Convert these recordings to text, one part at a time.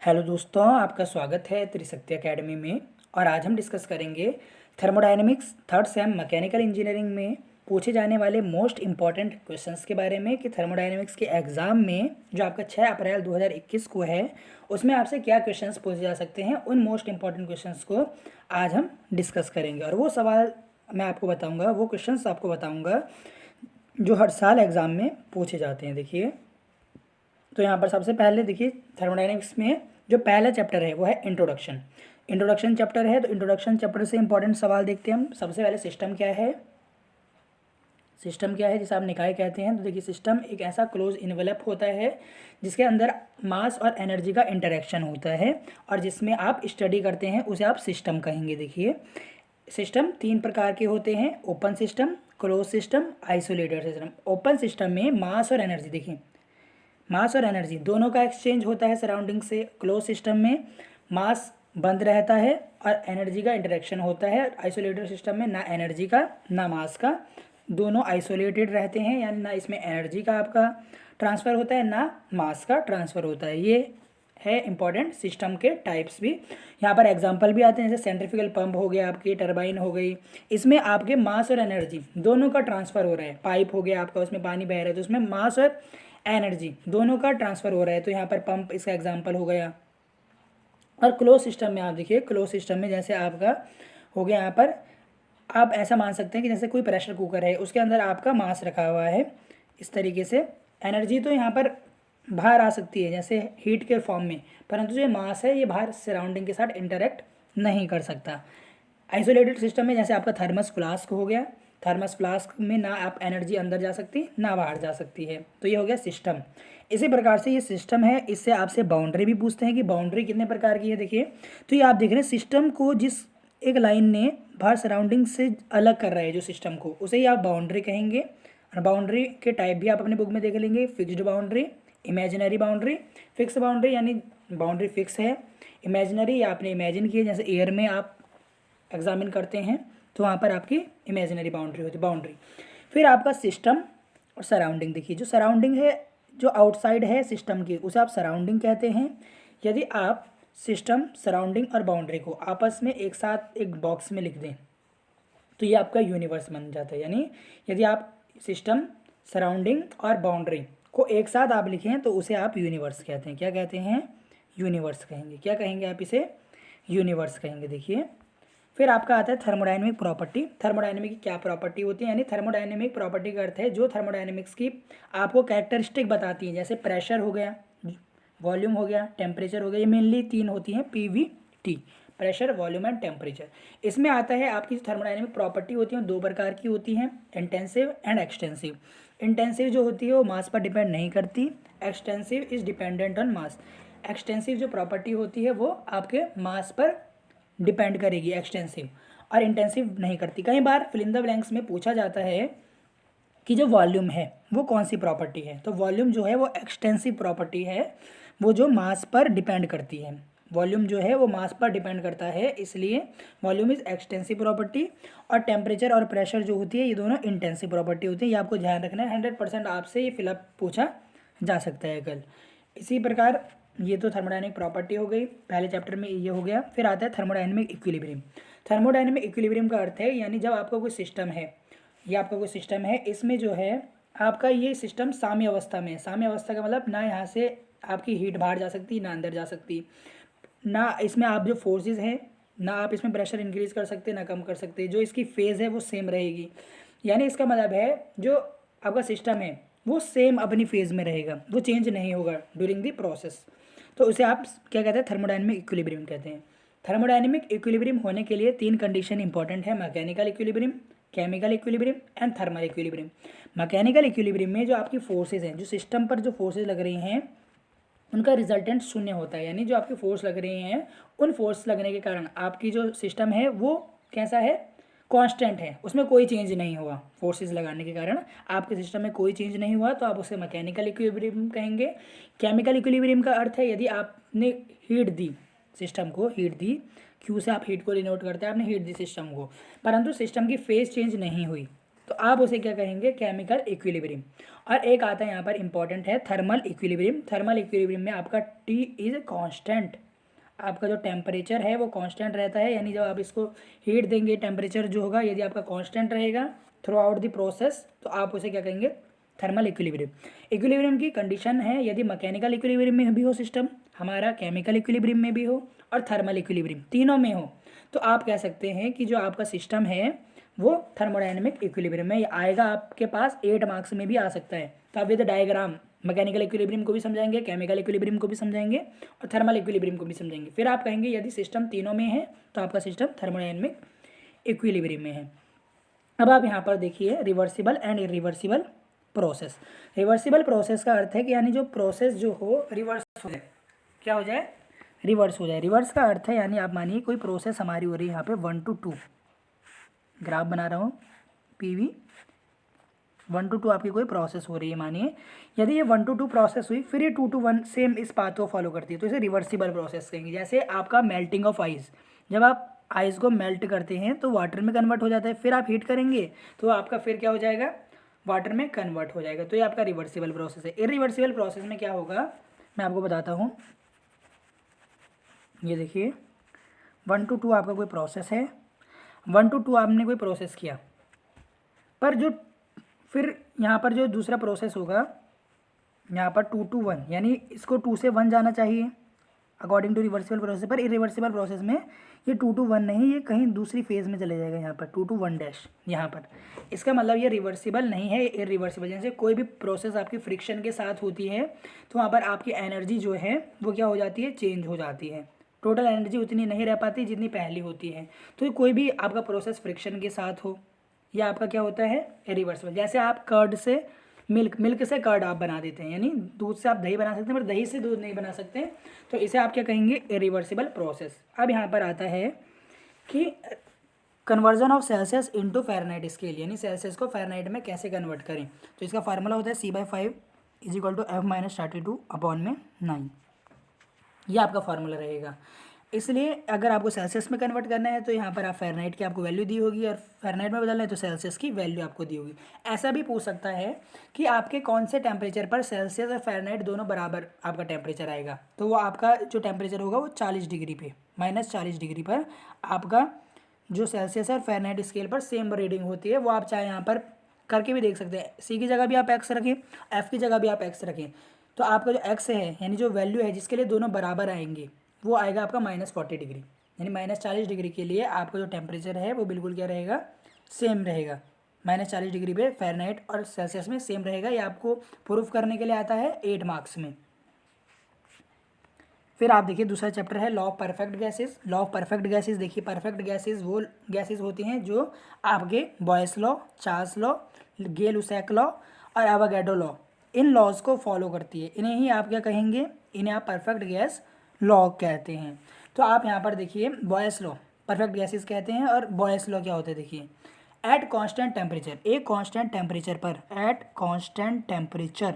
Hello दोस्तों, आपका स्वागत है त्रिशक्ति एकेडमी में। और आज हम डिस्कस करेंगे thermodynamics third same mechanical engineering में पूछे जाने वाले मोस्ट इंपॉर्टेंट क्वेश्चंस के बारे में कि थर्मोडायनेमिक्स के एग्ज़ाम में जो आपका 6 अप्रैल 2021 को है उसमें आपसे क्या क्वेश्चंस पूछे जा सकते हैं। उन मोस्ट इंपॉर्टेंट क्वेश्चंस को आज हम डिस्कस करेंगे और वो सवाल मैं आपको बताऊँगा, वो क्वेश्चंस आपको बताऊँगा जो हर साल एग्ज़ाम में पूछे जाते हैं। देखिए, तो यहाँ पर सबसे पहले देखिए थर्मोडायनेमिक्स में जो पहला चैप्टर है वो है इंट्रोडक्शन। इंट्रोडक्शन चैप्टर है, तो इंट्रोडक्शन चैप्टर से इंपॉर्टेंट सवाल देखते हैं हम। सबसे पहले सिस्टम क्या है, सिस्टम क्या है जिसे आप निकाय कहते हैं। तो देखिए, सिस्टम एक ऐसा क्लोज इन्वेलप होता है जिसके अंदर मास और एनर्जी का इंटरेक्शन होता है और जिसमें आप स्टडी करते हैं उसे आप सिस्टम कहेंगे। देखिए, सिस्टम 3 प्रकार के होते हैं: open system, close system, isolated system. Open system में मास और एनर्जी, देखिए मास और एनर्जी दोनों का एक्सचेंज होता है सराउंडिंग से। क्लोज सिस्टम में मास बंद रहता है और एनर्जी का इंटरेक्शन होता है। आइसोलेटेड सिस्टम में ना एनर्जी का ना मास का, दोनों आइसोलेटेड रहते हैं, यानी ना इसमें एनर्जी का आपका ट्रांसफ़र होता है ना मास का ट्रांसफ़र होता है। ये है इंपॉर्टेंट सिस्टम के टाइप्स भी। यहाँ पर एग्जांपल भी आते हैं, जैसे सेंट्रीफ्यूगल पंप हो गया, आपकी टरबाइन हो गई। इसमें आपके मास और एनर्जी दोनों का ट्रांसफ़र हो रहा है। पाइप हो गया आपका, उसमें पानी बह रहा है, तो उसमें मास और एनर्जी दोनों का ट्रांसफ़र हो रहा है। तो यहाँ पर पंप इसका एग्जांपल हो गया। और क्लोज सिस्टम में आप देखिए, क्लोज सिस्टम में जैसे आपका हो गया, यहाँ पर आप ऐसा मान सकते हैं कि जैसे कोई प्रेशर कुकर है, उसके अंदर आपका मास रखा हुआ है इस तरीके से। एनर्जी तो यहाँ पर बाहर आ सकती है जैसे हीट के फॉर्म में, परंतु जो मास है ये बाहर सराउंडिंग के साथ इंटरेक्ट नहीं कर सकता। आइसोलेटेड सिस्टम में जैसे आपका थर्मस फ्लास्क हो गया, थर्मस फ्लास्क में ना आप एनर्जी अंदर जा सकती ना बाहर जा सकती है। तो ये हो गया सिस्टम। इसी प्रकार से ये सिस्टम है, इससे आपसे बाउंड्री भी पूछते हैं कि बाउंड्री कितने प्रकार की है। देखिए, तो ये आप देख रहे हैं सिस्टम को जिस एक लाइन ने बाहर सराउंडिंग से अलग कर रहा है जो सिस्टम को, उसे ही आप बाउंड्री कहेंगे। और बाउंड्री के टाइप भी आप अपने बुक में देख लेंगे: fixed boundary, imaginary boundary. Fix boundary यानी बाउंड्री फिक्स है, इमेजिनरी या आपने इमेजिन की है, जैसे एयर में आप एग्जामिन करते हैं तो वहाँ पर आपकी इमेजिनरी बाउंड्री होती है बाउंड्री। फिर आपका सिस्टम और सराउंडिंग। देखिए, जो सराउंडिंग है, जो आउटसाइड है सिस्टम की, उसे आप सराउंडिंग कहते हैं। यदि आप सिस्टम, सराउंडिंग और बाउंड्री को आपस में एक साथ एक बॉक्स में लिख दें तो ये आपका यूनिवर्स बन जाता है। यानी यदि आप सिस्टम, सराउंडिंग और बाउंड्री को एक साथ आप लिखें तो उसे आप यूनिवर्स कहते हैं। क्या कहते हैं? यूनिवर्स कहेंगे। क्या कहेंगे आप इसे? यूनिवर्स कहेंगे। देखिए, फिर आपका आता है थर्मोडायनेमिक प्रॉपर्टी। थर्मोडायनेमिक की क्या प्रॉपर्टी होती है? यानी थर्मोडायनेमिक प्रॉपर्टी का अर्थ है जो थर्मोडायनेमिक्स की आपको कैरेक्टरिस्टिक बताती है। जैसे प्रेशर हो गया, वॉल्यूम हो गया, टेम्परेचर हो गया। ये मेनली 3 होती हैं, PVT, pressure, volume and temperature. इसमें आता है आपकी जो थर्मोडायनेमिक प्रॉपर्टी होती है 2 प्रकार की होती हैं: इंटेंसिव एंड एक्सटेंसिव। इंटेंसिव जो होती है वो मास पर डिपेंड नहीं करती, extensive is dependent on mass. Extensive जो प्रॉपर्टी होती है वो आपके मास पर डिपेंड करेगी, एक्सटेंसिव, और इंटेंसिव नहीं करती। कई बार फिल इन द ब्लैंक्स में पूछा जाता है कि जो वॉल्यूम है वो कौन सी प्रॉपर्टी है। तो वॉल्यूम जो है वो एक्सटेंसिव प्रॉपर्टी है, वो जो मास पर डिपेंड करती है। वॉल्यूम जो है वो मास पर डिपेंड करता है, इसलिए वॉल्यूम इज एक्सटेंसिव प्रॉपर्टी। और टेम्परेचर और प्रेशर जो होती है ये दोनों इंटेंसिव प्रॉपर्टी होती है। ये आपको ध्यान रखना है, 100% आपसे ये फिलअप पूछा जा सकता है कल। इसी प्रकार ये तो थर्मोडायनेमिक प्रॉपर्टी हो गई, पहले चैप्टर में ये हो गया। फिर आता है थर्मोडायनेमिक इक्विलिब्रियम। थर्मोडायनेमिक इक्विलिब्रियम का अर्थ है, यानी जब आपका कोई सिस्टम है, ये आपका कोई सिस्टम है, इसमें जो है आपका ये सिस्टम साम्य अवस्था में है। साम्य अवस्था का मतलब ना यहाँ से आपकी हीट बाहर जा सकती ना अंदर जा सकती, ना इसमें आप जो फोर्सेस हैं, ना आप इसमें प्रेशर इंक्रीज कर सकते ना कम कर सकते, जो इसकी फेज़ है वो सेम रहेगी। यानी इसका मतलब है जो आपका सिस्टम है वो सेम अपनी फेज़ में रहेगा, वो चेंज नहीं होगा ड्यूरिंग द प्रोसेस। तो उसे आप क्या कहते हैं? थर्मोडायनेमिक इक्विलिब्रियम कहते हैं। थर्मोडायनेमिक इक्विलिब्रियम होने के लिए 3 कंडीशन इंपॉर्टेंट है: mechanical equilibrium, chemical equilibrium and thermal equilibrium. Mechanical equilibrium में जो आपकी फोर्सेज हैं, जो सिस्टम पर जो फोर्सेज लग रही हैं, उनका रिजल्टेंट शून्य होता है। यानी जो आपकी फोर्स लग रही हैं, उन फोर्स लगने के कारण आपकी जो सिस्टम है वो कैसा है? कांस्टेंट है, उसमें कोई चेंज नहीं हुआ। फोर्सेस लगाने के कारण आपके सिस्टम में कोई चेंज नहीं हुआ, तो आप उसे मैकेनिकल इक्विलिब्रियम कहेंगे। केमिकल इक्विलिब्रियम का अर्थ है यदि आपने हीट दी, सिस्टम को हीट दी, क्यू से आप हीट को डिनोट करते हैं, आपने हीट दी सिस्टम को, परंतु सिस्टम की फेज चेंज नहीं हुई, तो आप उसे क्या कहेंगे, केमिकल इक्विलिब्रियम। और एक आता है यहाँ पर इंपॉर्टेंट है थर्मल इक्विलिब्रियम। थर्मल इक्विलिब्रियम में आपका टी इज कांस्टेंट, आपका जो टेम्परेचर है वो कांस्टेंट रहता है, यानी जब आप इसको हीट देंगे टेम्परेचर जो होगा यदि आपका कांस्टेंट रहेगा थ्रू आउट द प्रोसेस तो आप उसे क्या कहेंगे, थर्मल इक्विलिब्रियम। इक्विलिब्रियम की कंडीशन है यदि मैकेनिकल इक्विलिब्रियम में भी हो सिस्टम हमारा, केमिकल इक्विलिब्रियम में भी हो और थर्मल इक्विलिब्रियम तीनों में हो, तो आप कह सकते हैं कि जो आपका सिस्टम है वो थर्मोडायनेमिक इक्विलिब्रियम में आएगा। आपके पास 8 मार्क्स में भी आ सकता है। तो आप विद डायग्राम मैकेनिकल इक्विलिब्रियम को भी समझाएंगे, केमिकल इक्विलिब्रियम को भी समझाएंगे और थर्मल इक्विलिब्रियम को भी समझाएंगे। फिर आप कहेंगे यदि सिस्टम तीनों में है तो आपका सिस्टम थर्मोडायनेमिक इक्विलिब्रियम में है। अब आप यहाँ पर देखिए reversible and irreversible process. Reversible process का अर्थ है कि यानी जो प्रोसेस जो हो रिवर्स हो जाए, क्या हो जाए, रिवर्स हो जाए। रिवर्स का अर्थ है यानी आप मानिए कोई प्रोसेस हमारी हो रही है यहाँ पे 1 to 2, ग्राफ बना रहा हूँ PV 1 to 2 आपकी कोई प्रोसेस हो रही है मानिए, यदि ये 1 to 2 प्रोसेस हुई फिर ये 2 to 1 सेम इस पाथ को फॉलो करती है तो इसे रिवर्सिबल प्रोसेस कहेंगे। जैसे आपका मेल्टिंग ऑफ आइस, जब आप आइस को मेल्ट करते हैं तो वाटर में कन्वर्ट हो जाता है, फिर आप हीट करेंगे तो आपका फिर क्या हो जाएगा, वाटर में कन्वर्ट हो जाएगा, तो ये आपका रिवर्सिबल प्रोसेस है। इरिवर्सिबल प्रोसेस में क्या होगा मैं आपको बताता हूँ। ये देखिए 1 to 2 आपका कोई प्रोसेस है, 1 to 2 आपने कोई प्रोसेस किया, पर जो फिर यहाँ पर जो दूसरा प्रोसेस होगा यहाँ पर 2 to 1 यानी इसको 2 से 1 जाना चाहिए अकॉर्डिंग टू रिवर्सिबल प्रोसेस, पर इरिवर्सिबल प्रोसेस में ये 2 to 1 नहीं, ये कहीं दूसरी फेज में चले जाएगा यहाँ पर 2 to 1 डैश यहाँ पर। इसका मतलब ये रिवर्सिबल नहीं है, इरिवर्सिबल। जैसे कोई भी प्रोसेस आपकी फ्रिक्शन के साथ होती है तो वहाँ पर आपकी एनर्जी जो है वो क्या हो जाती है, चेंज हो जाती है। टोटल एनर्जी उतनी नहीं रह पाती जितनी पहली होती है। तो कोई भी आपका प्रोसेस फ्रिक्शन के साथ हो या आपका क्या होता है, इरिवर्सिबल। जैसे आप कर्ड से मिल्क से कर्ड आप बना देते हैं, यानी दूध से आप दही बना सकते हैं पर दही से दूध नहीं बना सकते, तो इसे आप क्या कहेंगे, इरिवर्सिबल प्रोसेस। अब यहाँ पर आता है कि conversion of Celsius into Fahrenheit scale, यानी सेल्सियस को फ़ारेनहाइट में कैसे कन्वर्ट करें। तो इसका फार्मूला होता है C/5 = F-32/9, ये आपका फार्मूला रहेगा। इसलिए अगर आपको सेल्सियस में कन्वर्ट करना है तो यहाँ पर आप फ़ारेनहाइट की आपको वैल्यू दी होगी और फ़ारेनहाइट में बदलना है तो सेल्सियस की वैल्यू आपको दी होगी। ऐसा भी पूछ सकता है कि आपके कौन से टेम्परेचर पर सेल्सियस और फ़ारेनहाइट दोनों बराबर आपका टेम्परेचर आएगा, तो वो आपका जो टेम्परेचर होगा वो 40 डिग्री पे, -40 डिग्री पर आपका जो सेल्सियस और फ़ारेनहाइट स्केल पर सेम रीडिंग होती है। वो आप चाहे यहाँ पर करके भी देख सकते हैं, C की जगह भी आप X रखें, F की जगह भी आप X रखें, तो आपका जो X है यानी जो वैल्यू है जिसके लिए दोनों बराबर आएंगे वो आएगा आपका -40 डिग्री, यानी -40 डिग्री के लिए आपका जो टेम्परेचर है वो बिल्कुल क्या रहेगा, सेम रहेगा। -40 डिग्री पे फ़ारेनहाइट और सेल्सियस में सेम रहेगा। ये आपको प्रूफ करने के लिए आता है 8 मार्क्स में। फिर आप देखिए दूसरा चैप्टर है law of perfect gases. Law of perfect gases देखिए, परफेक्ट गैसेस वो गैसेस होती हैं जो आपके Boyle's law, Charles law, Gay Lussac law और एवोगैड्रो लॉ, इन लॉज को फॉलो करती है। इन्हें ही आप क्या कहेंगे, इन्हें आप परफेक्ट गैस लॉ कहते हैं। तो आप यहाँ पर देखिए बॉयस लॉ परफेक्ट गैसेस कहते हैं और बॉयस लॉ क्या होता है देखिए, एट कांस्टेंट टेम्परेचर, एक कांस्टेंट टेम्परेचर पर, एट कांस्टेंट टेम्परेचर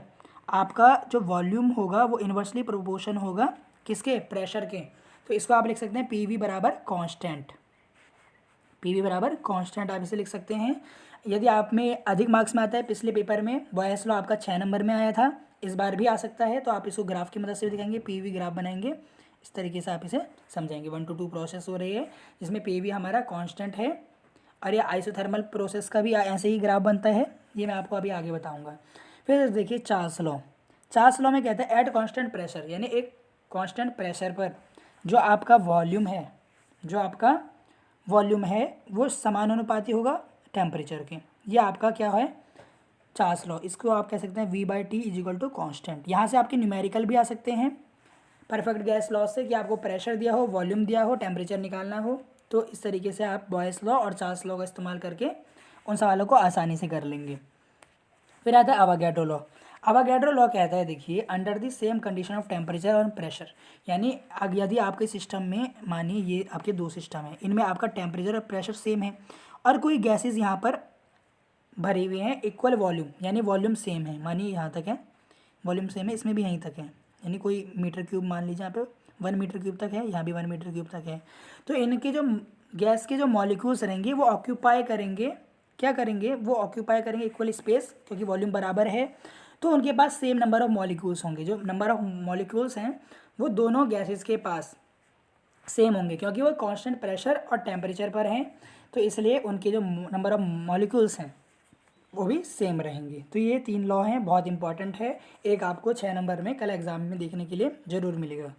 आपका जो वॉल्यूम होगा वो इन्वर्सली प्रोपोर्शन होगा किसके, प्रेशर के। तो इसको आप लिख सकते हैं PV बराबर कांस्टेंट, PV बराबर कांस्टेंट आप इसे लिख सकते हैं। यदि आप में अधिक मार्क्स में आता है, पिछले पेपर में बॉयस लॉ आपका 6 नंबर में आया था, इस बार भी आ सकता है, तो आप इसको ग्राफ की मदद से दिखाएंगे, PV ग्राफ बनाएंगे, इस तरीके से आप इसे समझेंगे। 1 to 2 प्रोसेस हो रही है जिसमें PV हमारा कांस्टेंट है और ये आइसोथर्मल प्रोसेस का भी ऐसे ही ग्राफ बनता है, ये मैं आपको अभी आगे बताऊंगा। फिर देखिए चार्ल्स लॉ, चार्ल्स लॉ में कहता है एट कांस्टेंट प्रेशर, यानी एक कांस्टेंट प्रेशर पर जो आपका वॉल्यूम है, जो आपका वॉल्यूम है वो समानुपाती होगा टेम्परेचर के। ये आपका क्या है, चार्ल्स लॉ। इसको आप कह सकते हैं V/T = कांस्टेंट। यहाँ से आपके न्यूमेरिकल भी आ सकते हैं परफेक्ट गैस लॉ से, कि आपको प्रेशर दिया हो, वॉल्यूम दिया हो, टेम्परेचर निकालना हो, तो इस तरीके से आप बॉयस लॉ और चार्ल्स लॉ का इस्तेमाल करके उन सवालों को आसानी से कर लेंगे। फिर आता है अवोगैड्रो लॉ। अवोगैड्रो लॉ कहता है देखिए, under the same condition of temperature और प्रेशर, यानी यदि आपके सिस्टम में मानिए ये आपके 2 सिस्टम हैं, इनमें आपका टेम्परेचर और प्रेशर सेम है और कोई गैसेज यहाँ पर भरे हुए हैं इक्वल वॉल्यूम, यानी वॉल्यूम सेम है, मानिए यहाँ तक है वॉल्यूम सेम है, इसमें भी यहीं तक है, यानी कोई मीटर क्यूब मान लीजिए यहाँ पे 1 मीटर क्यूब तक है, यहाँ भी 1 मीटर क्यूब तक है, तो इनके जो गैस के जो मॉलिक्यूल्स रहेंगे वो ऑक्यूपाई करेंगे क्या करेंगे, वो ऑक्यूपाई करेंगे इक्वल स्पेस, क्योंकि वॉल्यूम बराबर है तो उनके पास सेम नंबर ऑफ मॉलिक्यूल्स होंगे। जो नंबर ऑफ मॉलिक्यूल्स हैं वो दोनों गैसेस के पास सेम होंगे, क्योंकि वो कांस्टेंट प्रेशर और टेम्परेचर पर हैं, तो इसलिए उनके जो नंबर ऑफ मॉलिक्यूल्स हैं वो भी सेम रहेंगे। तो ये 3 लॉ हैं, बहुत इंपॉर्टेंट है, एक आपको 6 नंबर में कल एग्जाम में देखने के लिए ज़रूर मिलेगा।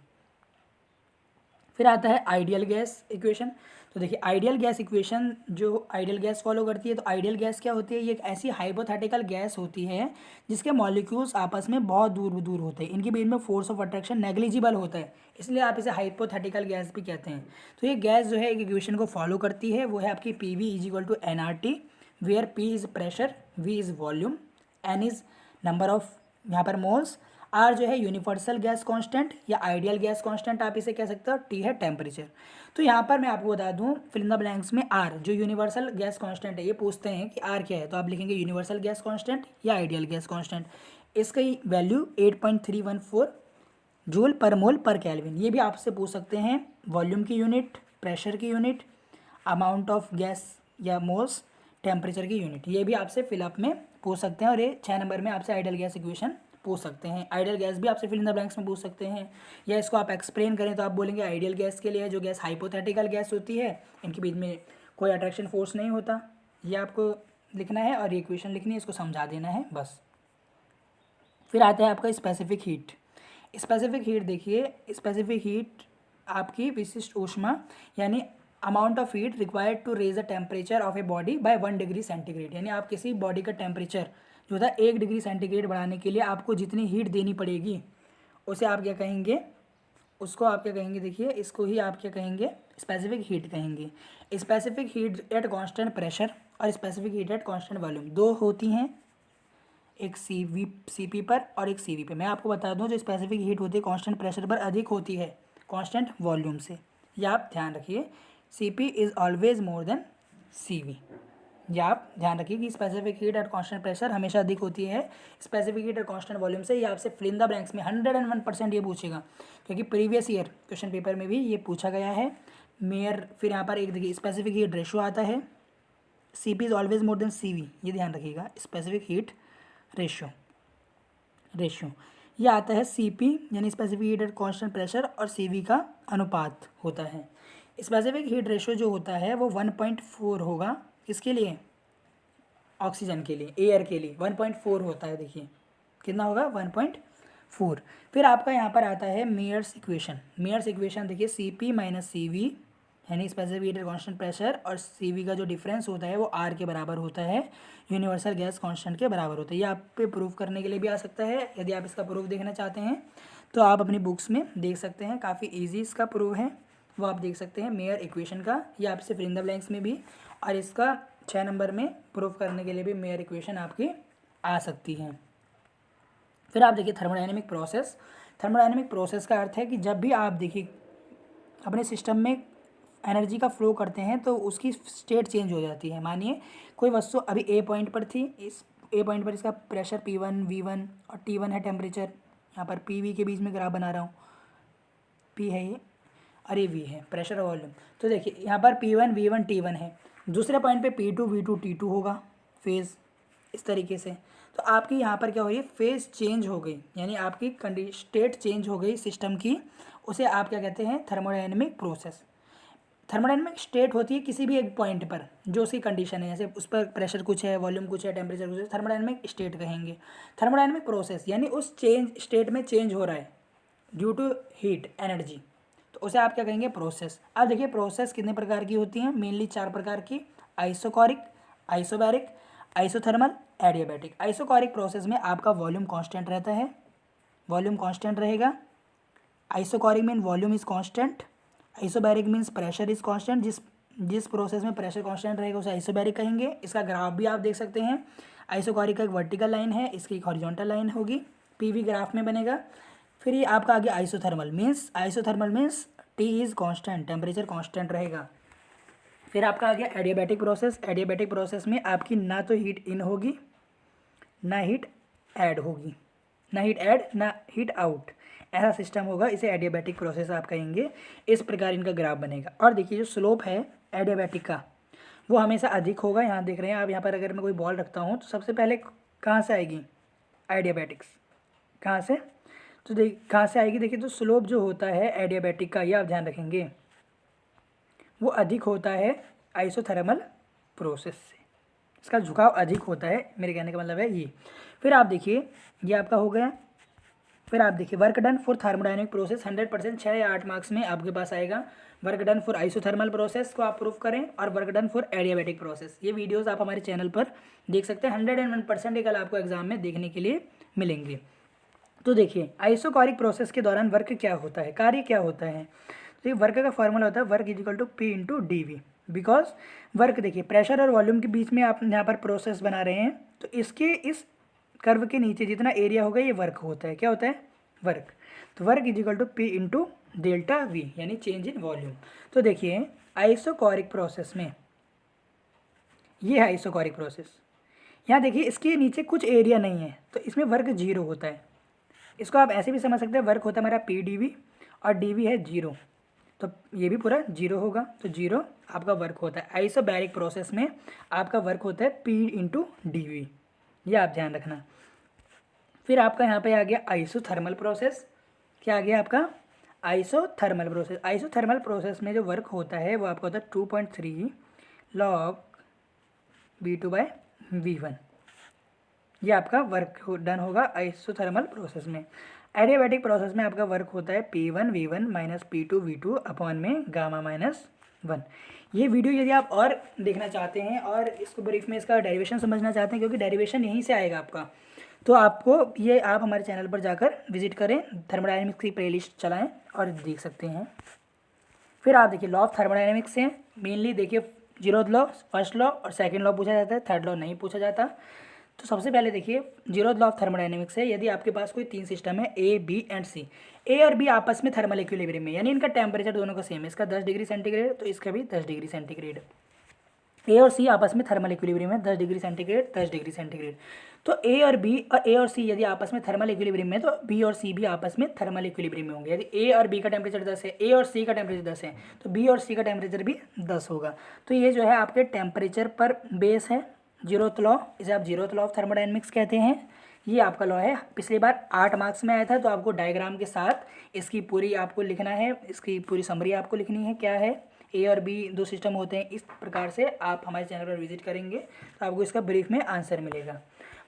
फिर आता है आइडियल गैस इक्वेशन। तो देखिए आइडियल गैस इक्वेशन जो आइडियल गैस फॉलो करती है, तो आइडियल गैस क्या होती है, ये एक ऐसी हाइपोथेटिकल गैस होती है जिसके मॉलिक्यूल्स आपस में बहुत दूर दूर होते हैं, इनके बीच में फोर्स ऑफ अट्रैक्शन नेग्लिजिबल होता है, इसलिए आप इसे हाइपोथेटिकल गैस भी कहते हैं। तो ये गैस जो है एक इक्वेशन को फॉलो करती है, वो है आपकी P V is equal to n R T, where P is pressure, V is volume, n is number of यहाँ पर मोल्स, आर जो है यूनिवर्सल गैस कांस्टेंट या आइडियल गैस कांस्टेंट आप इसे कह सकते हो, टी है टेम्परेचर। तो यहाँ पर मैं आपको बता दूँ फिल इन द ब्लैंक्स में आर जो यूनिवर्सल गैस कांस्टेंट है, ये पूछते हैं कि आर क्या है, तो आप लिखेंगे यूनिवर्सल गैस कांस्टेंट या आइडियल गैस कांस्टेंट। इसकी वैल्यू 8.314 जूल पर मोल पर केल्विन। ये भी आपसे पूछ सकते हैं वॉल्यूम की यूनिट, प्रेशर की यूनिट, अमाउंट ऑफ गैस या मोल्स, टेम्परेचर की यूनिट, ये भी आपसे फिलअप में पूछ सकते हैं। और ये 6 नंबर में आपसे आइडियल गैस इक्वेशन पूछ सकते हैं। आइडियल गैस भी आपसे फिल इन द ब्लैंक्स में पूछ सकते हैं, या इसको आप एक्सप्लेन करें तो आप बोलेंगे आइडियल गैस के लिए है जो गैस हाइपोथेटिकल गैस होती है, इनके बीच में कोई अट्रैक्शन फोर्स नहीं होता, ये आपको लिखना है और ये इक्वेशन लिखनी है, इसको समझा देना है बस। फिर आता है आपका स्पेसिफिक हीट। स्पेसिफिक हीट देखिए, स्पेसिफिक हीट आपकी विशिष्ट ऊष्मा यानी amount of heat required to raise the temperature of a body by 1 degree centigrade, यानी आप किसी बॉडी का टेम्परेचर जो था 1 डिग्री सेंटीग्रेड बढ़ाने के लिए आपको जितनी हीट देनी पड़ेगी उसे आप क्या कहेंगे, उसको आप क्या कहेंगे, देखिए इसको ही आप क्या कहेंगे, स्पेसिफिक हीट कहेंगे। Specific heat at constant pressure और specific heat at constant volume दो होती हैं, एक सी पी पर और एक सी वी पे। मैं आपको बता दूं जो स्पेसिफिक हीट होती है कांस्टेंट प्रेशर पर अधिक होती है कांस्टेंट वॉल्यूम से, यह आप ध्यान रखिए। C P is always more than C V, या आप ध्यान रखिए कि specific heat at constant pressure हमेशा अधिक होती है specific heat at constant volume से। ये आपसे फिल इन द ब्लैंक्स में 101% ये पूछेगा, क्योंकि प्रीवियस ईयर क्वेश्चन पेपर में भी ये पूछा गया है। मेयर फिर यहाँ पर एक देखिए स्पेसिफिक हीट रेशो आता है, C P is always more than C V, ये ध्यान रखिएगा, स्पेसिफिक हीट रेशियो ये आता है सी पी यानी specific heat at constant pressure और सी वी का अनुपात होता है। स्पेसिफिक हीट रेशियो जो होता है वो 1.4 होगा, किसके लिए, ऑक्सीजन के लिए, एयर के लिए 1.4 होता है, देखिए कितना होगा 1.4। फिर आपका यहाँ पर आता है मेयर्स इक्वेशन। मेयर्स इक्वेशन देखिए C P minus C V यानी specific heat at constant pressure और सी वी का जो डिफरेंस होता है वो आर के बराबर होता है, यूनिवर्सल गैस कांस्टेंट के बराबर होता है। ये आप पे प्रूफ करने के लिए भी आ सकता है, यदि आप इसका प्रूफ देखना चाहते हैं तो आप अपनी बुक्स में देख सकते हैं, काफ़ी ईजी इसका प्रूफ है, वो आप देख सकते हैं मेयर इक्वेशन का। ये आपसे फिल इन द ब्लैंक्स में भी और इसका 6 नंबर में प्रूफ करने के लिए भी मेयर इक्वेशन आपकी आ सकती है। फिर आप देखिए थर्मोडायनेमिक प्रोसेस। थर्मोडायनेमिक प्रोसेस का अर्थ है कि जब भी आप देखिए अपने सिस्टम में एनर्जी का फ्लो करते हैं तो उसकी स्टेट चेंज हो जाती है। मानिए कोई वस्तु अभी ए पॉइंट पर थी, इस ए पॉइंट पर इसका प्रेशर P1 V1 और T1 है टेम्परेचर, यहाँ पर PV के बीच में ग्राफ बना रहा हूँ, P है ये और ये V है प्रेशर और वॉल्यूम। तो देखिए यहाँ पर P1 V1 T1 है, दूसरे पॉइंट पे P2 V2 T2 होगा फेज़, इस तरीके से। तो आपकी यहाँ पर क्या हो रही है, फेज़ चेंज हो गई, यानी आपकी स्टेट चेंज हो गई सिस्टम की, उसे आप क्या कहते हैं, थर्मोडायनेमिक प्रोसेस। थर्मोडायनेमिक स्टेट होती है किसी भी एक पॉइंट पर जो उसकी कंडीशन है, जैसे उस पर प्रेशर कुछ है, वॉल्यूम कुछ है, टेम्परेचर कुछ है, थर्मोडायनेमिक स्टेट कहेंगे। थर्मोडायनेमिक प्रोसेस यानी उस चेंज स्टेट में चेंज हो रहा है ड्यू टू हीट एनर्जी, तो उसे आप क्या कहेंगे, प्रोसेस। अब देखिए प्रोसेस कितने प्रकार की होती हैं, मेनली 4 प्रकार की, isochoric, isobaric, isothermal, adiabatic. Isochoric process में आपका वॉल्यूम कांस्टेंट रहता है, वॉल्यूम कांस्टेंट रहेगा। Isochoric mean volume is constant, isobaric means pressure is constant, जिस प्रोसेस में प्रेशर कांस्टेंट रहेगा उसे आइसोबैरिक कहेंगे। इसका ग्राफ भी आप देख सकते हैं, आइसोकोरिक का एक वर्टिकल लाइन है, इसकी एक हॉरिजॉन्टल लाइन होगी, पीवी ग्राफ में बनेगा। फिर ये आपका आगे isothermal means T is constant, temperature constant रहेगा। फिर आपका आ गया एडियाबैटिक प्रोसेस। एडियाबैटिक प्रोसेस में आपकी ना तो हीट इन होगी ना हीट ऐड होगी, ना हीट ऐड ना हीट आउट, ऐसा सिस्टम होगा, इसे एडियाबैटिक प्रोसेस आप कहेंगे। इस प्रकार इनका ग्राफ बनेगा। और देखिए जो स्लोप है एडियाबैटिक का, वो हमेशा अधिक होगा। यहाँ देख रहे हैं आप, यहाँ पर अगर मैं कोई बॉल रखता हूँ तो सबसे पहले कहाँ से आएगी, एडियाबैटिक्स, कहाँ से, तो कहाँ से आएगी, देखिए तो स्लोप जो होता है एडियाबैटिक का, ये आप ध्यान रखेंगे, वो अधिक होता है आइसोथर्मल प्रोसेस से, इसका झुकाव अधिक होता है, मेरे कहने का मतलब है ये। फिर आप देखिए ये आपका हो गया। फिर आप देखिए work done for thermodynamic process 100%, 6 या 8 मार्क्स में आपके पास आएगा। Work done for isothermal process को आप प्रूफ करें, और work done for adiabatic process. ये वीडियोस आप हमारे चैनल पर देख सकते हैं। 101% कल आपको एग्जाम में देखने के लिए मिलेंगे। तो देखिए आइसोकोरिक प्रोसेस के दौरान वर्क क्या होता है, कार्य क्या होता है, तो ये वर्क का फॉर्मूला होता है work is equal to P into d V. Because work देखिए प्रेशर और वॉल्यूम के बीच में आप यहाँ पर प्रोसेस बना रहे हैं, तो इसके इस कर्व के नीचे जितना एरिया होगा ये वर्क होता है, क्या होता है, वर्क। तो work is equal to P into delta V, यानी चेंज इन वॉल्यूम। तो देखिए आइसोकोरिक प्रोसेस में, ये है आइसोकोरिक प्रोसेस, यहाँ देखिए इसके नीचे कुछ एरिया नहीं है, तो इसमें वर्क जीरो होता है। इसको आप ऐसे भी समझ सकते हैं, वर्क होता है हमारा पी डी वी, और डी वी है जीरो, तो ये भी पूरा जीरो होगा, तो जीरो आपका वर्क होता है। आइसोबैरिक प्रोसेस में आपका वर्क होता है पी इंटू डी वी, ये आप ध्यान रखना। फिर आपका यहाँ पे आ गया आइसोथर्मल प्रोसेस, क्या आ गया आपका, आइसोथर्मल प्रोसेस। आइसोथर्मल प्रोसेस में जो वर्क होता है वो आपका होता है 2.3 लॉग V2/V1, ये आपका वर्क डन होगा आइसोथर्मल प्रोसेस में। एडियाबैटिक प्रोसेस में आपका वर्क होता है P1V1 माइनस P2V2 अपॉन में गामा-1। ये वीडियो यदि आप और देखना चाहते हैं और इसको ब्रीफ में इसका डेरिवेशन समझना चाहते हैं, क्योंकि डेरिवेशन यहीं से आएगा आपका, तो आपको ये आप हमारे चैनल पर जाकर विजिट करें, थर्मोडायनेमिक्स की प्लेलिस्ट चलाएं और देख सकते हैं। फिर आप देखिए लॉ ऑफ थर्मोडायनेमिक्स से मेनली देखिए जीरोथ लॉ, फर्स्ट लॉ और सेकंड लॉ पूछा जाता है, थर्ड लॉ नहीं पूछा जाता। तो सबसे पहले देखिए जीरोथ लॉ ऑफ थर्मोडायनेमिक्स है, यदि आपके पास कोई 3 सिस्टम है ए बी एंड सी, ए और बी आपस में थर्मल इक्विलिब्रियम में, यानी इनका टेम्परेचर दोनों का सेम है, इसका 10 डिग्री सेंटीग्रेड तो इसका भी 10 डिग्री सेंटीग्रेड। ए और सी आपस में थर्मल इक्विलिब्रियम है, 10 डिग्री सेंटीग्रेड 10 डिग्री सेंटीग्रेड। तो ए और बी और ए और सी यदि आपस में थर्मल इक्विलिब्रियम में, तो बी और सी भी आपस में थर्मल इक्विलिब्रियम में होंगे। यदि ए और बी का टेम्परेचर 10 है, ए और सी का टेम्परेचर 10 है, तो बी और सी का टेम्परेचर भी 10 होगा। तो ये जो है आपके टेम्परेचर पर बेस है जीरोथ लॉ, इसे आप जीरोथ लॉ ऑफ थर्मोडायनेमिक्स कहते हैं। ये आपका लॉ है, पिछली बार 8 मार्क्स में आया था, तो आपको डायग्राम के साथ इसकी पूरी आपको लिखना है, इसकी पूरी समरी आपको लिखनी है, क्या है ए और बी दो सिस्टम होते हैं, इस प्रकार से आप हमारे चैनल पर विजिट करेंगे तो आपको इसका ब्रीफ में आंसर मिलेगा।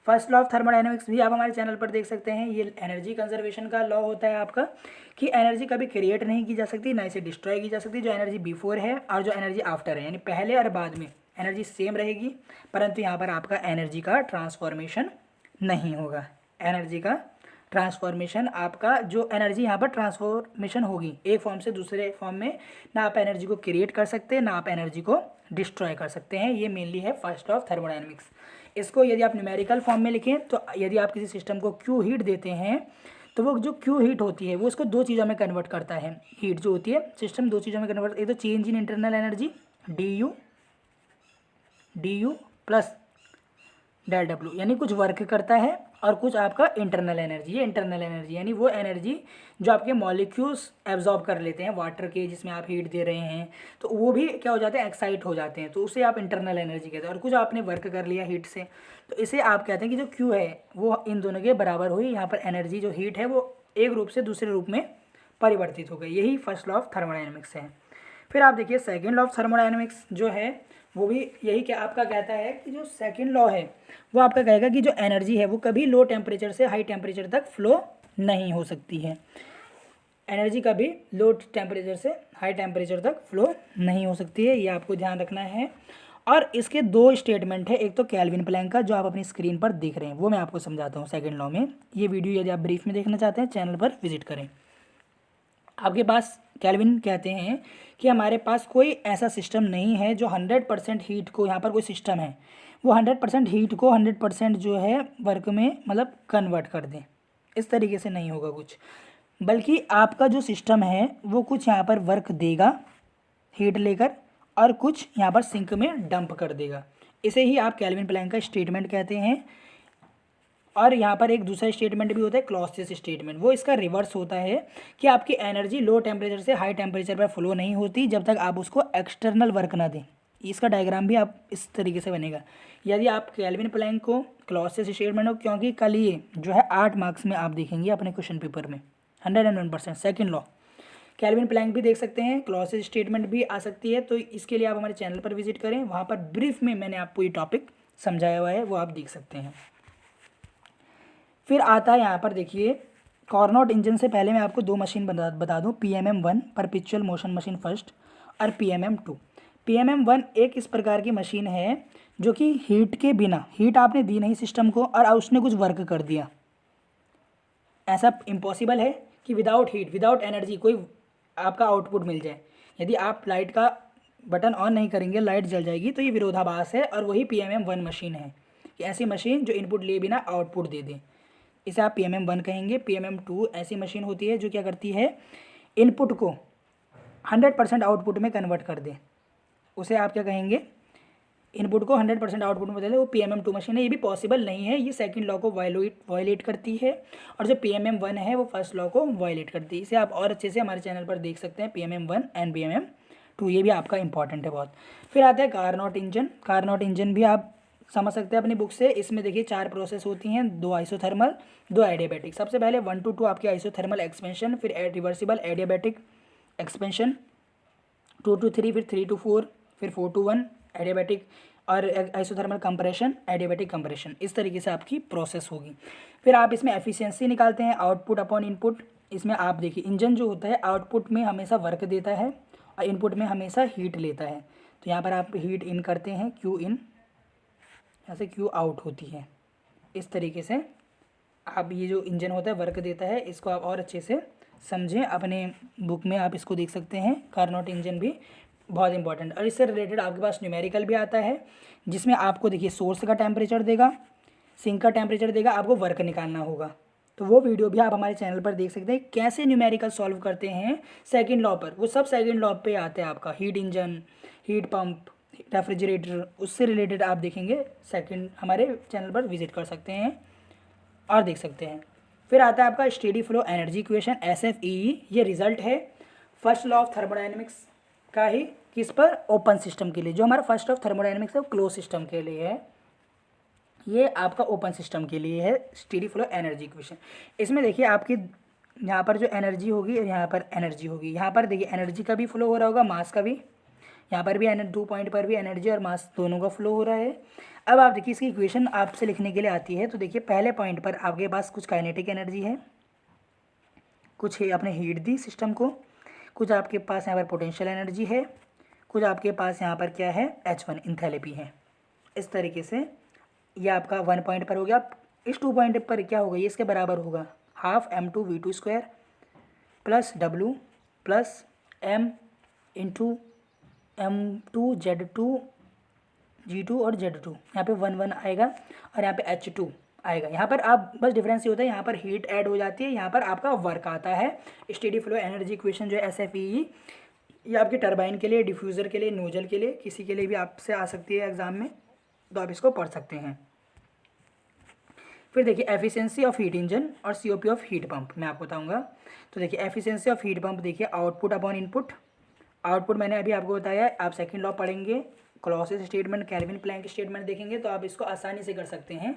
फर्स्ट लॉ ऑफ थर्मोडायनेमिक्स भी आप हमारे चैनल पर देख सकते हैं। ये एनर्जी कंजर्वेशन का लॉ होता है आपका, कि एनर्जी कभी क्रिएट नहीं की जा सकती, ना इसे डिस्ट्रॉय की जा सकती। जो एनर्जी बिफोर है और जो एनर्जी आफ्टर है, यानी पहले और बाद में एनर्जी सेम रहेगी, परंतु यहाँ पर आपका एनर्जी का ट्रांसफॉर्मेशन नहीं होगा। एनर्जी का ट्रांसफॉर्मेशन, आपका जो एनर्जी यहाँ पर ट्रांसफॉर्मेशन होगी एक फॉर्म से दूसरे फॉर्म में, ना आप एनर्जी को क्रिएट कर सकते हैं, ना आप एनर्जी को डिस्ट्रॉय कर सकते हैं। ये मेनली है फर्स्ट ऑफ थर्मोडायनेमिक्स। इसको यदि आप न्यूमेरिकल फॉर्म में लिखें, तो यदि आप किसी सिस्टम को क्यू हीट देते हैं, तो वो जो क्यू हीट होती है वो उसको दो चीज़ों में कन्वर्ट करता है। हीट जो होती है सिस्टम दो चीज़ों में कन्वर्ट, एक तो change in internal energy d U plus del W, यानी कुछ वर्क करता है, और कुछ आपका इंटरनल एनर्जी। ये इंटरनल एनर्जी यानी वो एनर्जी जो आपके मॉलिक्यूल्स एब्जॉर्ब कर लेते हैं वाटर के, जिसमें आप हीट दे रहे हैं, तो वो भी क्या हो जाते हैं, एक्साइट हो जाते हैं, तो उसे आप इंटरनल एनर्जी कहते हैं। और कुछ आपने वर्क कर लिया हीट से, तो इसे आप कहते हैं कि जो क्यू है वो इन दोनों के बराबर हुई। यहाँ पर एनर्जी जो हीट है वो एक रूप से दूसरे रूप में परिवर्तित हो गई। यही फर्स्ट लॉ ऑफ थर्मोडायनेमिक्स है। फिर आप देखिए सेकेंड लॉ ऑफ थर्मोडायनेमिक्स जो है वो भी यही क्या आपका कहता है कि जो सेकंड लॉ है वो आपका कहेगा कि जो एनर्जी है वो कभी लो टेम्परेचर से हाई टेम्परेचर तक फ्लो नहीं हो सकती है। एनर्जी कभी लो टेम्परेचर से हाई टेम्परेचर तक फ्लो नहीं हो सकती है, ये आपको ध्यान रखना है। और इसके दो स्टेटमेंट है, एक तो केल्विन प्लैंक का जो आप अपनी स्क्रीन पर देख रहे हैं, वो मैं आपको समझाता हूँ सेकेंड लॉ में। ये वीडियो यदि आप ब्रीफ में देखना चाहते हैं चैनल पर विजिट करें। आपके पास केल्विन कहते हैं कि हमारे पास कोई ऐसा सिस्टम नहीं है जो 100% हीट को, यहाँ पर कोई सिस्टम है वो 100% हीट को 100% जो है वर्क में मतलब कन्वर्ट कर दें, इस तरीके से नहीं होगा कुछ, बल्कि आपका जो सिस्टम है वो कुछ यहाँ पर वर्क देगा हीट लेकर, और कुछ यहाँ पर सिंक में डंप कर देगा। इसे ही आप केल्विन प्लैंक का स्टेटमेंट कहते हैं। और यहाँ पर एक दूसरा स्टेटमेंट भी होता है क्लॉसियस स्टेटमेंट, वो इसका रिवर्स होता है कि आपकी एनर्जी लो टेम्परेचर से हाई टेम्परेचर पर फ्लो नहीं होती जब तक आप उसको एक्सटर्नल वर्क ना दें। इसका डायग्राम भी आप इस तरीके से बनेगा। यदि आप केल्विन प्लैंक को क्लॉसियस स्टेटमेंट हो, क्योंकि कल ये जो है 8 मार्क्स में आप देखेंगे अपने क्वेश्चन पेपर में 101%। सेकेंड लॉ केल्विन प्लैंक भी देख सकते हैं, क्लॉसियस स्टेटमेंट भी आ सकती है। तो इसके लिए आप हमारे चैनल पर विजिट करें, वहाँ पर ब्रीफ में मैंने आपको ये टॉपिक समझाया हुआ है, वो आप देख सकते हैं। फिर आता है यहाँ पर देखिए कॉर्नोट इंजन से पहले मैं आपको 2 मशीन बता दूँ, PMM-1 perpetual motion machine first और PMM-2। PMM-1 एक इस प्रकार की मशीन है जो कि हीट के बिना, हीट आपने दी नहीं सिस्टम को और उसने कुछ वर्क कर दिया, ऐसा इम्पॉसिबल है कि विदाउट हीट विदाउट एनर्जी कोई आपका आउटपुट मिल जाए। यदि आप लाइट का बटन ऑन नहीं करेंगे लाइट जल जाएगी, तो ये विरोधाभास है। और वही PMM-1 मशीन है कि ऐसी मशीन जो इनपुट लिए बिना आउटपुट दे दे, इसे आप PMM-1 कहेंगे। PMM-2 ऐसी मशीन होती है जो क्या करती है, इनपुट को 100% आउटपुट में कन्वर्ट कर दे, उसे आप क्या कहेंगे, इनपुट को 100% आउटपुट में बदले, वो PMM-2 मशीन है। ये भी पॉसिबल नहीं है, ये सेकंड लॉ को वायलेट करती है, और जो PMM-1 है वो फर्स्ट लॉ को वायलेट करती है। इसे आप और अच्छे से हमारे चैनल पर देख सकते हैं, PMM-1 एंड PMM-2, ये भी आपका इंपॉर्टेंट है बहुत। फिर आता है कार्नोट इंजन। कार्नोट इंजन भी आप समझ सकते हैं अपनी बुक से। इसमें देखिए 4 प्रोसेस होती हैं, 2 आइसोथर्मल, 2 एडियाबैटिक। सबसे पहले 1 to 2 आपकी आइसोथर्मल एक्सपेंशन, फिर रिवर्सिबल एडियाबैटिक एक्सपेंशन, 2 to 3, फिर 3 to 4, फिर 4 to 1 एडियाबैटिक, और आइसोथर्मल कंप्रेशन, एडियाबैटिक कंप्रेशन। इस तरीके से आपकी प्रोसेस होगी। फिर आप इसमें एफिशिएंसी निकालते हैं, आउटपुट अपॉन इनपुट। इसमें आप देखिए इंजन जो होता है आउटपुट में हमेशा वर्क देता है और इनपुट में हमेशा हीट लेता है। तो यहाँ पर आप हीट इन करते हैं, क्यू इन, यहाँ से क्यू आउट होती है। इस तरीके से आप ये जो इंजन होता है वर्क देता है, इसको आप और अच्छे से समझें। अपने बुक में आप इसको देख सकते हैं, कार्नोट इंजन भी बहुत इंपॉर्टेंट। और इससे रिलेटेड आपके पास न्यूमेरिकल भी आता है, जिसमें आपको देखिए सोर्स का टेम्परेचर देगा, सिंक का टेम्परेचर देगा, आपको वर्क निकालना होगा। तो वो वीडियो भी आप हमारे चैनल पर देख सकते हैं, कैसे न्यूमेरिकल सॉल्व करते हैं सेकंड लॉ पर। वो सब सेकंड लॉ पे आते हैं आपका, heat engine, heat pump, refrigerator, उससे रिलेटेड आप देखेंगे सेकंड हमारे चैनल पर विजिट कर सकते हैं और देख सकते हैं। फिर आता है आपका steady flow energy equation, SFEE। ये रिजल्ट है फर्स्ट लॉ ऑफ थर्मोडाइनमिक्स का ही, किस पर, ओपन सिस्टम के लिए। जो हमारा फर्स्ट ऑफ थर्मोडाइनमिक्स है वो क्लोज सिस्टम के लिए है, ये आपका ओपन सिस्टम के लिए है स्टेडी फ्लो एनर्जी इक्वेशन। इसमें देखिए आपकी यहाँ पर जो एनर्जी होगी और यहाँ पर एनर्जी होगी, यहाँ पर देखिए एनर्जी का भी फ्लो हो रहा होगा, मास का भी, यहाँ पर भी 2 पॉइंट पर भी एनर्जी और मास दोनों का फ्लो हो रहा है। अब आप देखिए इसकी इक्वेशन आपसे लिखने के लिए आती है। तो देखिए पहले पॉइंट पर आपके पास कुछ काइनेटिक एनर्जी है, कुछ है आपने हीट दी सिस्टम को, कुछ आपके पास यहाँ पर पोटेंशियल एनर्जी है, कुछ आपके पास यहाँ पर क्या है, H1 इंथैल्पी है। इस तरीके से ये आपका 1 पॉइंट पर हो गया। इस 2 पॉइंट पर क्या होगा, ये इसके बराबर होगा, half m2v2 plus W plus m into m2 Z2 G2 और Z2, यहाँ पे 1 1 आएगा और यहाँ पे H2 आएगा। यहाँ पर आप बस डिफरेंस ये होता है, यहाँ पर हीट ऐड हो जाती है, यहाँ पर आपका वर्क आता है। स्टेडी फ्लो एनर्जी इक्वेशन जो है SFEE, ये आपके टरबाइन के लिए, डिफ्यूज़र के लिए, नोजल के लिए, किसी के लिए भी आपसे आ सकती है एग्जाम में, तो आप इसको पढ़ सकते हैं। फिर देखिए एफिशिएंसी ऑफ हीट इंजन और COP ऑफ हीट पंप मैं आपको बताऊंगा। तो देखिए एफिशिएंसी ऑफ हीट पंप, देखिए आउटपुट अपॉन इनपुट। आउटपुट मैंने अभी आपको बताया, आप सेकंड लॉ पढ़ेंगे, Clausius statement, Kelvin Planck statement देखेंगे तो आप इसको आसानी से कर सकते हैं।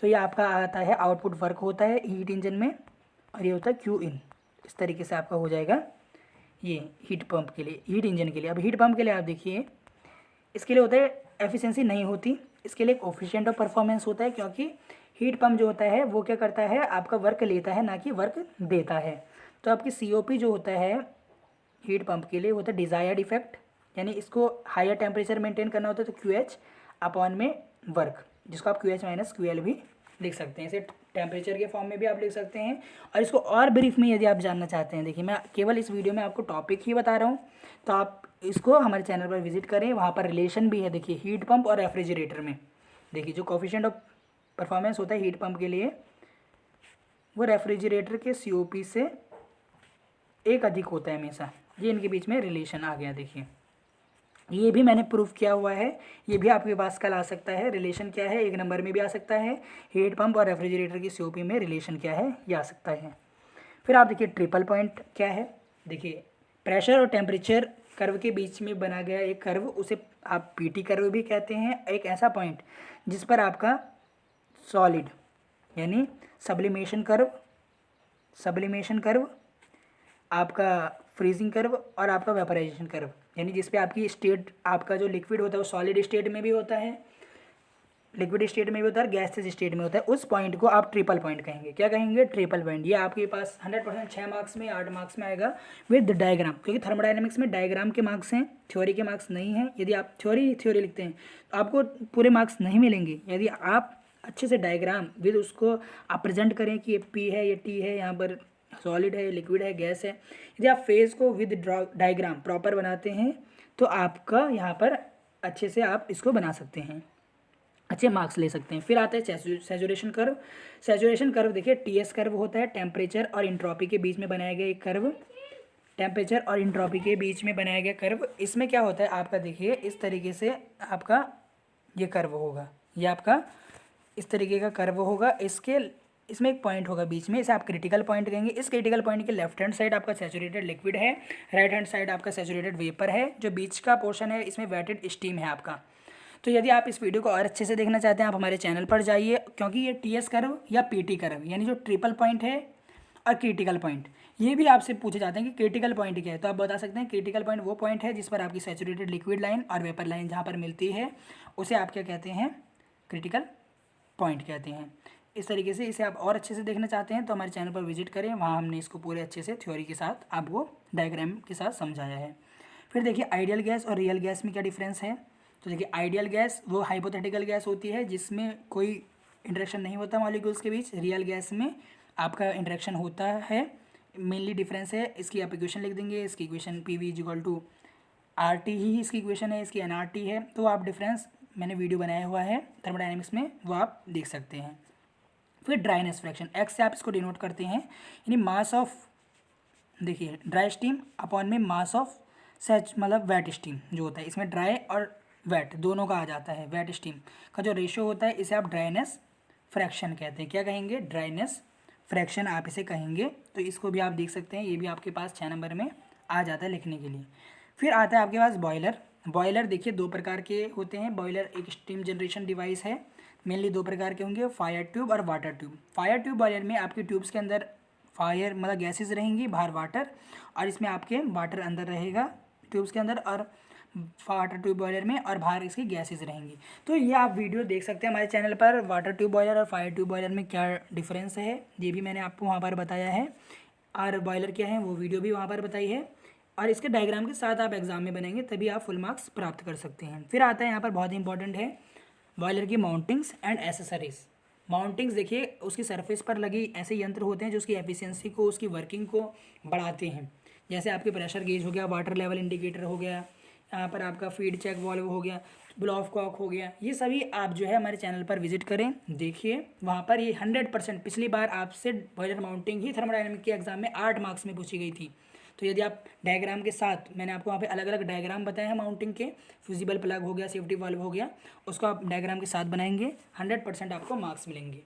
तो ये आपका आता है, आउटपुट वर्क होता है हीट इंजन में, और ये होता है क्यू इन। इस तरीके से आपका हो जाएगा ये हीट पंप के लिए, हीट इंजन के लिए। अब हीट पंप के लिए आप देखिए, इसके लिए होता है एफिशिएंसी नहीं होती, इसके लिए कोफिशिएंट ऑफ परफॉर्मेंस होता है, क्योंकि हीट पंप जो होता है वो क्या करता है, आपका वर्क लेता है ना कि वर्क देता है। तो आपकी COP जो होता है हीट पंप के लिए होता है डिज़ायर्ड इफेक्ट, यानी इसको हायर टेम्परेचर मेंटेन करना होता है, तो QH अपॉन में वर्क, जिसको आप QH माइनस QL भी लिख सकते हैं, इसे टेम्परेचर के फॉर्म में भी आप लिख सकते हैं। और इसको और ब्रीफ में यदि आप जानना चाहते हैं, देखिए मैं केवल इस वीडियो में आपको टॉपिक ही बता रहा हूँ, तो आप इसको हमारे चैनल पर विजिट करें, वहाँ पर रिलेशन भी है। देखिए हीट पंप और रेफ्रिजरेटर में देखिए जो कोफिशिएंट ऑफ परफॉर्मेंस होता है हीट पंप के लिए, वो रेफ्रिजरेटर के COP से 1 अधिक होता है हमेशा। ये इनके बीच में रिलेशन आ गया। देखिए ये भी मैंने प्रूफ किया हुआ है, ये भी आपके पास कल आ सकता है। रिलेशन क्या है, 1 नंबर में भी आ सकता है, हीट पंप और रेफ्रिजरेटर की COP में रिलेशन क्या है, ये आ सकता है। फिर आप देखिए ट्रिपल पॉइंट क्या है, देखिए प्रेशर और टेम्परेचर कर्व के बीच में बना गया एक कर्व, उसे आप पीटी कर्व भी कहते हैं। एक ऐसा पॉइंट जिस पर आपका सॉलिड यानी सब्लिमेशन कर्व, आपका फ्रीजिंग कर्व और आपका वेपराइजेशन कर्व, यानी जिस पे आपकी स्टेट, आपका जो लिक्विड होता है वो सॉलिड स्टेट में भी होता है, लिक्विड स्टेट में भी होता है और गैसेस स्टेट में होता है, उस पॉइंट को आप ट्रिपल पॉइंट कहेंगे। क्या कहेंगे? Triple point. ये आपके पास 100% 6 मार्क्स में 8 मार्क्स में आएगा विद डायग्राम, क्योंकि थर्मोडायनेमिक्स में डायग्राम के मार्क्स हैं, थ्योरी के मार्क्स नहीं हैं। यदि आप थ्योरी लिखते हैं तो आपको पूरे मार्क्स नहीं मिलेंगे। यदि आप अच्छे से डायग्राम विद उसको आप प्रेजेंट करें कि ये पी है, ये टी है, यहाँ पर सॉलिड है, लिक्विड है, गैस है, यदि आप फेज को विद डायग्राम प्रॉपर बनाते हैं तो आपका यहाँ पर अच्छे से आप इसको बना सकते हैं, अच्छे मार्क्स ले सकते हैं। फिर आता है सैचुरेशन कर्व। सैचुरेशन कर्व देखिए टीएस कर्व होता है, टेम्परेचर और इंट्रॉपी के बीच में बनाया गया एक कर्व, टेम्परेचर और इंट्रॉपी के बीच में बनाया गया कर्व। इसमें क्या होता है आपका, देखिए इस तरीके से आपका ये कर्व होगा, ये आपका इस तरीके का कर्व होगा। इसमें एक पॉइंट होगा बीच में, इसे आप क्रिटिकल पॉइंट कहेंगे। इस क्रिटिकल पॉइंट के लेफ्ट हैंड साइड आपका सैचुरेटेड लिक्विड है, राइट हैंड साइड आपका सैचुरेटेड वेपर है, जो बीच का पोर्शन है इसमें वेटेड स्टीम है आपका। तो यदि आप इस वीडियो को और अच्छे से देखना चाहते हैं आप हमारे चैनल पर जाइए, क्योंकि ये टीएस कर्व या पीटी कर्व यानी जो ट्रिपल पॉइंट है और क्रिटिकल पॉइंट, ये भी आपसे पूछे जाते हैं कि क्रिटिकल पॉइंट क्या है। तो आप बता सकते हैं क्रिटिकल पॉइंट वो पॉइंट है जिस पर आपकी सैचुरेटेड लिक्विड लाइन और वेपर लाइन जहाँ पर मिलती है उसे आप क्या कहते हैं? क्रिटिकल पॉइंट कहते हैं। इस तरीके से इसे आप और अच्छे से देखना चाहते हैं तो हमारे चैनल पर विजिट करें, वहाँ हमने इसको पूरे अच्छे से थ्योरी के साथ आपको डायग्राम के साथ समझाया है। फिर देखिए आइडियल गैस और रियल गैस में क्या डिफरेंस है। तो देखिए आइडियल गैस वो हाइपोथेटिकल गैस होती है जिसमें कोई इंटरेक्शन नहीं होता मॉलिक्यूल्स के बीच। रियल गैस में आपका इंटरेक्शन होता है। मेनली डिफरेंस है, इसकी आप इक्वेशन लिख देंगे, इसकी इक्वेशन PV=RT ही इसकी इक्वेशन है, इसकी NRT है। तो आप डिफरेंस मैंने वीडियो बनाया हुआ है थर्मोडायनेमिक्स में, वो आप देख सकते हैं। फिर ड्राइनेस फ्रैक्शन, एक्स से आप इसको डिनोट करते हैं, यानी मास ऑफ, देखिए ड्राई स्टीम अपॉन में मास ऑफ मतलब वेट स्टीम जो होता है, इसमें ड्राई और वेट दोनों का आ जाता है। वेट स्टीम का जो रेशियो होता है इसे आप ड्राइनेस फ्रैक्शन कहते हैं। क्या कहेंगे? ड्राइनेस फ्रैक्शन आप इसे कहेंगे। तो इसको भी आप देख सकते हैं, ये भी आपके पास 6 नंबर में आ जाता है लिखने के लिए। फिर आता है आपके पास बॉयलर। बॉयलर देखिए 2 प्रकार के होते हैं। बॉयलर एक स्टीम जनरेशन डिवाइस है, मेनली 2 प्रकार के होंगे, फायर ट्यूब और water tube. Fire tube boiler में आपके ट्यूब्स के अंदर फायर मतलब गैसेज रहेंगी, बाहर वाटर, और इसमें आपके वाटर अंदर रहेगा ट्यूब्स के अंदर, और वाटर ट्यूब बॉयलर में और बाहर इसकी गैसेज रहेंगी। तो ये आप वीडियो देख सकते हैं हमारे चैनल पर, वाटर ट्यूब बॉयलर और फायर ट्यूब बॉयलर में क्या डिफरेंस है ये भी मैंने आपको वहाँ पर बताया है, और बॉयलर क्या है वो वीडियो भी वहाँ पर बताई है, और इसके डायग्राम के साथ आप एग्जाम में बनाएंगे तभी आप फुल मार्क्स प्राप्त कर सकते हैं। फिर आता है यहाँ पर बहुत ही इंपॉर्टेंट है बॉयलर की माउंटिंग्स एंड एसेसरीज। माउंटिंग्स देखिए उसकी सरफेस पर लगी ऐसे यंत्र होते हैं जो उसकी एफिशिएंसी को, उसकी वर्किंग को बढ़ाते हैं। जैसे आपके प्रेशर गेज हो गया, वाटर लेवल इंडिकेटर हो गया, यहाँ पर आपका फीड चेक वाल्व हो गया, ब्लॉफ कॉक हो गया, ये सभी आप जो है हमारे चैनल पर विजिट करें, देखिए वहाँ पर ये 100%। पिछली बार आपसे बॉयलर माउंटिंग ही थर्मोडायनामिक के एग्जाम में 8 मार्क्स में पूछी गई थी। तो यदि आप डायग्राम के साथ, मैंने आपको वहाँ पे अलग अलग डायग्राम बताए हैं माउंटिंग के, फ्यूजिबल प्लग हो गया, सेफ्टी वाल्व हो गया, उसको आप डायग्राम के साथ बनाएंगे 100% आपको मार्क्स मिलेंगे।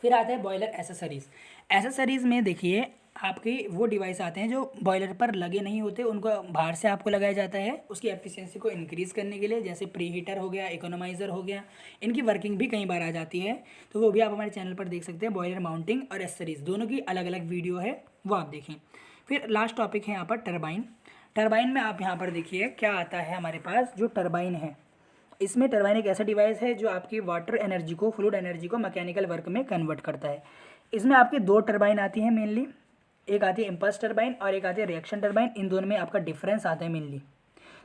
फिर आता है बॉयलर एसेसरीज़। एसेसरीज़ में देखिए आपके वो डिवाइस आते हैं जो बॉयलर पर लगे नहीं होते, उनको बाहर से आपको लगाया जाता है उसकी एफिशिएंसी को इंक्रीज़ करने के लिए, जैसे प्री हीटर हो गया, इकोनोमाइज़र हो गया, इनकी वर्किंग भी कई बार आ जाती है। तो वो भी आप हमारे चैनल पर देख सकते हैं। बॉयलर माउंटिंग और एसेसरीज़ दोनों की अलग अलग वीडियो है, वो आप देखें। फिर लास्ट टॉपिक है यहाँ पर टरबाइन। टरबाइन में आप यहाँ पर देखिए क्या आता है हमारे पास, जो टरबाइन है इसमें टरबाइन एक ऐसा डिवाइस है जो आपकी वाटर एनर्जी को, फ्लूइड एनर्जी को मैकेनिकल वर्क में कन्वर्ट करता है। इसमें आपकी 2 टरबाइन आती हैं मेनली, एक आती है इम्पल्स टरबाइन और एक आती है रिएक्शन टरबाइन। इन दोनों में आपका डिफरेंस आता है मेनली।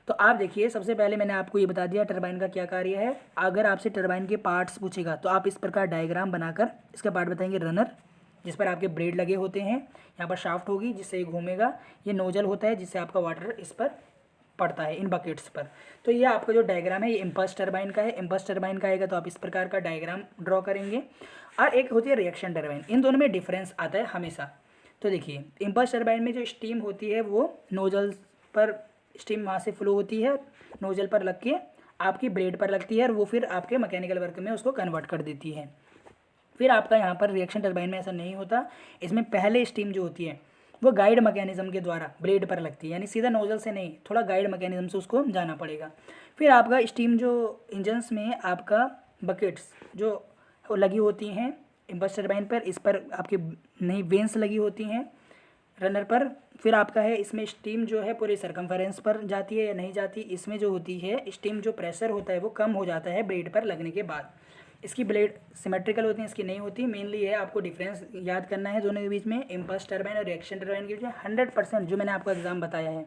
तो आप देखिए सबसे पहले मैंने आपको ये बता दिया टरबाइन का क्या कार्य है। अगर आपसे टरबाइन के पार्ट्स पूछेगा तो आप इस प्रकार डायग्राम बनाकर इसका पार्ट बताएंगे। रनर जिस पर आपके ब्लेड लगे होते हैं, यहाँ पर शाफ्ट होगी जिससे ये घूमेगा, ये नोजल होता है जिससे आपका वाटर इस पर पड़ता है इन बकेट्स पर। तो ये आपका जो डायग्राम है ये इम्पल्स टरबाइन का है। इम्पल्स टरबाइन का आएगा तो आप इस प्रकार का डायग्राम ड्रॉ करेंगे। और एक होती है रिएक्शन टरबाइन, इन दोनों में डिफरेंस आता है हमेशा। तो देखिए इम्पल्स टरबाइन में जो स्टीम होती है वो नोजल पर, स्टीम वहाँ से फ्लो होती है, नोजल पर लग के आपकी ब्लेड पर लगती है और वो फिर आपके मैकेनिकल वर्क में उसको कन्वर्ट कर देती है। फिर आपका यहाँ पर रिएक्शन टरबाइन में ऐसा नहीं होता, इसमें पहले स्टीम जो होती है वो गाइड मैकेनिज्म के द्वारा ब्लेड पर लगती है, यानी सीधा नोजल से नहीं, थोड़ा गाइड मैकेनिज्म से उसको जाना पड़ेगा। फिर आपका स्टीम जो इंजन्स में आपका बकेट्स जो लगी होती हैं इम्पल्स टर्बाइन पर, इस पर आपकी नई वेंस लगी होती हैं रनर पर। फिर आपका है इसमें स्टीम जो है पूरे सरकमफेरेंस पर जाती है या नहीं जाती, इसमें जो होती है स्टीम जो प्रेशर होता है वो कम हो जाता है ब्लेड पर लगने के बाद। इसकी ब्लेड सिमेट्रिकल होती है, इसकी नहीं होती। मेनली है आपको डिफरेंस याद करना है दोनों के बीच में, इम्पल्स टर्बाइन और रिएक्शन टर्बाइन के बीच में 100% जो मैंने आपको एग्जाम बताया है,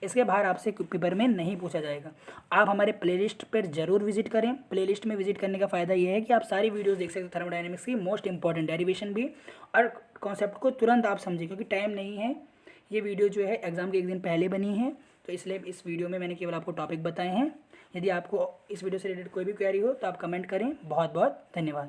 इसके बाहर आपसे पेपर में नहीं पूछा जाएगा। आप हमारे प्लेलिस्ट पर जरूर विजिट करें। प्लेलिस्ट में विजिट करने का फ़ायदा ये है कि आप सारी वीडियोस देख सकते हैं थर्मोडायनेमिक्स की, मोस्ट इंपॉर्टेंट डेरिवेशन भी, और कॉन्सेप्ट को तुरंत आप समझें, क्योंकि टाइम नहीं है। ये वीडियो जो है एग्ज़ाम के एक दिन पहले बनी है, तो इसलिए इस वीडियो में मैंने केवल आपको टॉपिक बताए हैं। यदि आपको इस वीडियो से रिलेटेड कोई भी क्वेरी हो तो आप कमेंट करें। बहुत बहुत धन्यवाद।